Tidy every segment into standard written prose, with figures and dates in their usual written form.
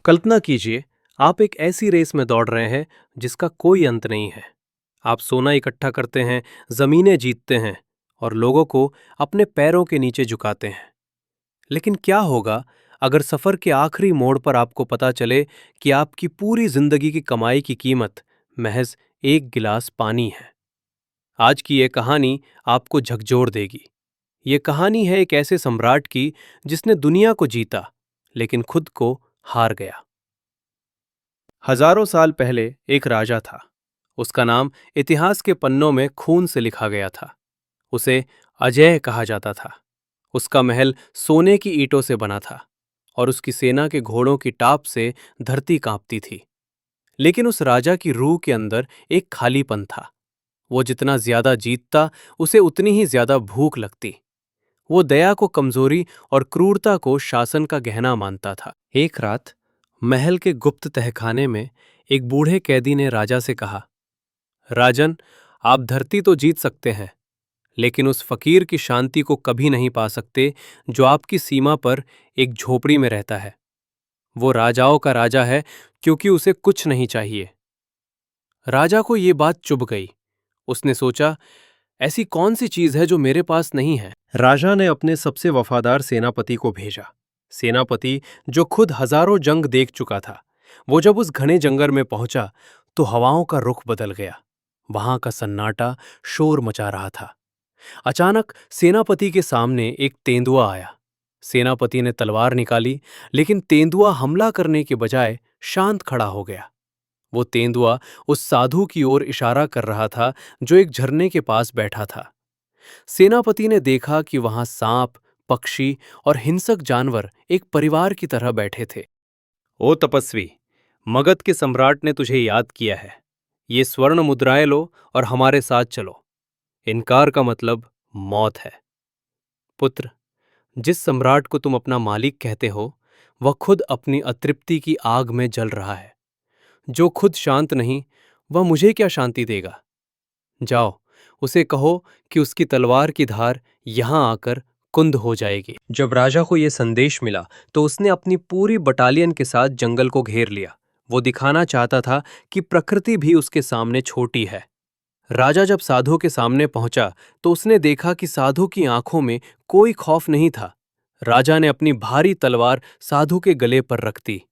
कल्पना कीजिए, आप एक ऐसी रेस में दौड़ रहे हैं जिसका कोई अंत नहीं है। आप सोना इकट्ठा करते हैं, जमीनें जीतते हैं और लोगों को अपने पैरों के नीचे झुकाते हैं। लेकिन क्या होगा अगर सफर के आखिरी मोड़ पर आपको पता चले कि आपकी पूरी जिंदगी की कमाई की कीमत महज एक गिलास पानी है? आज की यह कहानी आपको झकझोर देगी। ये कहानी है एक ऐसे सम्राट की जिसने दुनिया को जीता लेकिन खुद को हार गया। हजारों साल पहले एक राजा था। उसका नाम इतिहास के पन्नों में खून से लिखा गया था। उसे अजेय कहा जाता था। उसका महल सोने की ईंटों से बना था और उसकी सेना के घोड़ों की टाप से धरती कांपती थी। लेकिन उस राजा की रूह के अंदर एक खालीपन था। वो जितना ज्यादा जीतता, उसे उतनी ही ज्यादा भूख लगती। वो दया को कमजोरी और क्रूरता को शासन का गहना मानता था। एक रात महल के गुप्त तहखाने में एक बूढ़े कैदी ने राजा से कहा, राजन, आप धरती तो जीत सकते हैं, लेकिन उस फकीर की शांति को कभी नहीं पा सकते जो आपकी सीमा पर एक झोपड़ी में रहता है। वो राजाओं का राजा है क्योंकि उसे कुछ नहीं चाहिए। राजा को ये बात चुभ गई। उसने सोचा, ऐसी कौन सी चीज है जो मेरे पास नहीं है? राजा ने अपने सबसे वफादार सेनापति को भेजा। सेनापति जो खुद हजारों जंग देख चुका था। वो जब उस घने जंगल में पहुंचा तो हवाओं का रुख बदल गया। वहां का सन्नाटा शोर मचा रहा था। अचानक सेनापति के सामने एक तेंदुआ आया। सेनापति ने तलवार निकाली, लेकिन तेंदुआ हमला करने के बजाय शांत खड़ा हो गया। वो तेंदुआ उस साधु की ओर इशारा कर रहा था जो एक झरने के पास बैठा था। सेनापति ने देखा कि वहां सांप, पक्षी और हिंसक जानवर एक परिवार की तरह बैठे थे। ओ तपस्वी, मगध के सम्राट ने तुझे याद किया है। ये स्वर्ण मुद्राएं लो और हमारे साथ चलो। इनकार का मतलब मौत है। पुत्र, जिस सम्राट को तुम अपना मालिक कहते हो, वह खुद अपनी अतृप्ति की आग में जल रहा है। जो खुद शांत नहीं, वह मुझे क्या शांति देगा? जाओ, उसे कहो कि उसकी तलवार की धार यहां आकर कुंद हो जाएगी। जब राजा को यह संदेश मिला तो उसने अपनी पूरी बटालियन के साथ जंगल को घेर लिया। वो दिखाना चाहता था कि प्रकृति भी उसके सामने छोटी है। राजा जब साधु के सामने पहुंचा तो उसने देखा कि साधु की आंखों में कोई खौफ नहीं था। राजा ने अपनी भारी तलवार साधु के गले पर रख दी।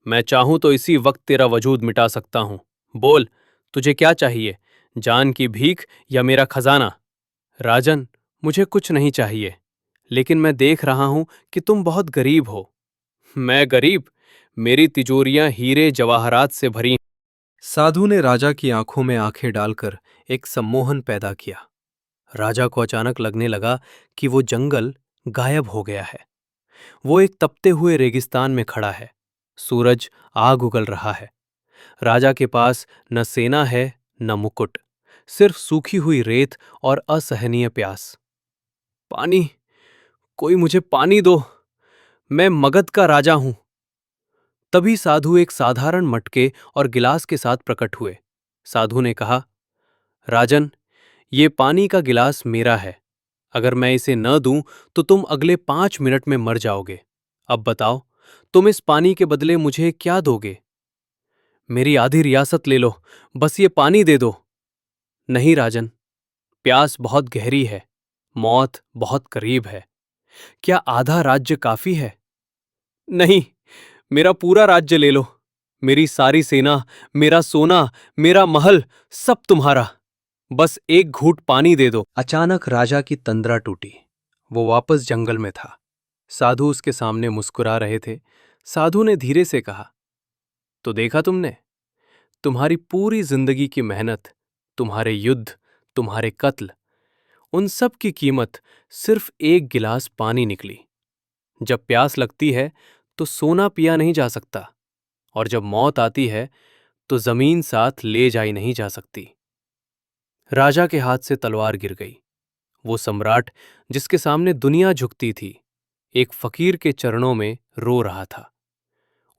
मैं चाहूं तो इसी वक्त तेरा वजूद मिटा सकता हूं। बोल, तुझे क्या चाहिए, जान की भीख या मेरा खजाना? राजन, मुझे कुछ नहीं चाहिए, लेकिन मैं देख रहा हूं कि तुम बहुत गरीब हो। मैं गरीब? मेरी तिजोरियां हीरे जवाहरात से भरी हैं। साधु ने राजा की आंखों में आंखें डालकर एक सम्मोहन पैदा किया। राजा को अचानक लगने लगा कि वो जंगल गायब हो गया है। वो एक तपते हुए रेगिस्तान में खड़ा है। सूरज आग उगल रहा है। राजा के पास न सेना है, न मुकुट, सिर्फ सूखी हुई रेत और असहनीय प्यास। पानी, कोई मुझे पानी दो, मैं मगध का राजा हूं। तभी साधु एक साधारण मटके और गिलास के साथ प्रकट हुए। साधु ने कहा, राजन, ये पानी का गिलास मेरा है। अगर मैं इसे न दूं तो तुम अगले 5 मिनट में मर जाओगे। अब बताओ, तुम इस पानी के बदले मुझे क्या दोगे? मेरी आधी रियासत ले लो, बस ये पानी दे दो। नहीं राजन, प्यास बहुत गहरी है, मौत बहुत करीब है। क्या आधा राज्य काफी है? नहीं, मेरा पूरा राज्य ले लो। मेरी सारी सेना, मेरा सोना, मेरा महल, सब तुम्हारा। बस एक घूंट पानी दे दो। अचानक राजा की तंद्रा टूटी। वो वापस जंगल में था। साधु उसके सामने मुस्कुरा रहे थे। साधु ने धीरे से कहा, तो देखा तुमने, तुम्हारी पूरी जिंदगी की मेहनत, तुम्हारे युद्ध, तुम्हारे कत्ल, उन सब की कीमत सिर्फ एक गिलास पानी निकली। जब प्यास लगती है तो सोना पिया नहीं जा सकता, और जब मौत आती है तो जमीन साथ ले जाई नहीं जा सकती। राजा के हाथ से तलवार गिर गई। वो सम्राट जिसके सामने दुनिया झुकती थी, एक फकीर के चरणों में रो रहा था।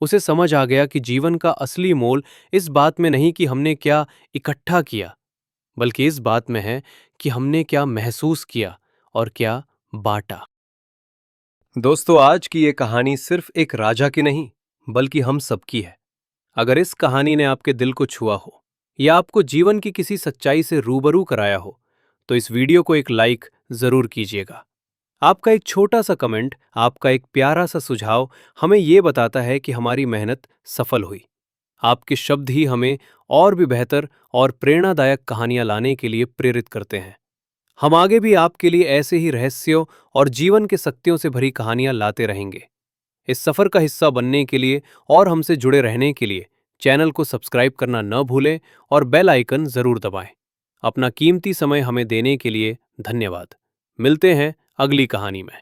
उसे समझ आ गया कि जीवन का असली मोल इस बात में नहीं कि हमने क्या इकट्ठा किया, बल्कि इस बात में है कि हमने क्या महसूस किया और क्या बांटा। दोस्तों, आज की ये कहानी सिर्फ एक राजा की नहीं, बल्कि हम सबकी है। अगर इस कहानी ने आपके दिल को छुआ हो या आपको जीवन की किसी सच्चाई से रूबरू कराया हो, तो इस वीडियो को एक लाइक जरूर कीजिएगा। आपका एक छोटा सा कमेंट, आपका एक प्यारा सा सुझाव हमें ये बताता है कि हमारी मेहनत सफल हुई। आपके शब्द ही हमें और भी बेहतर और प्रेरणादायक कहानियां लाने के लिए प्रेरित करते हैं। हम आगे भी आपके लिए ऐसे ही रहस्यों और जीवन के सत्यों से भरी कहानियां लाते रहेंगे। इस सफर का हिस्सा बनने के लिए और हमसे जुड़े रहने के लिए चैनल को सब्सक्राइब करना न भूलें और बेल आइकन जरूर दबाएं। अपना कीमती समय हमें देने के लिए धन्यवाद। मिलते हैं अगली कहानी में।